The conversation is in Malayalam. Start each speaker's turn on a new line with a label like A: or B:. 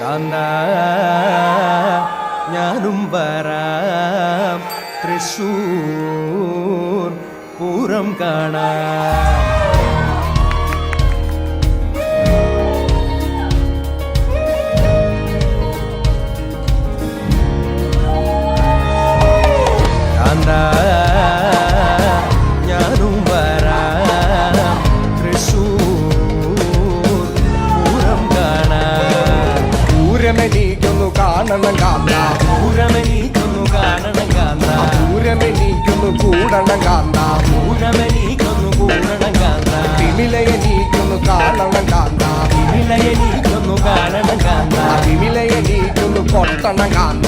A: കാന്ത ഞാനും വരാം തൃശ്ശൂർ പൂരം കാണാം. കാന്ത ഞാനും വരാം തൃശ്ശൂർ പൂരം കാണാം.
B: പൂരമെനിക്കൊന്നു കാണണം കാന്ത,
A: പൂരമെനിക്കൊന്നു കാണണം കാന്ത,
B: പൂരമെനിക്കൊന്നു കൂടണം കാന്ത,
A: പൂരമെനിക്കൊന്നു കൂടണം കാന്ത,
B: വിമിലയെനിക്കൊന്നു കാണണം കാന്ത,
A: വിമിലയെനിക്കൊന്നു കാണണം കാന്ത,
B: വിമിലയെനിക്കൊന്നു കൊട്ടണം കാന്ത.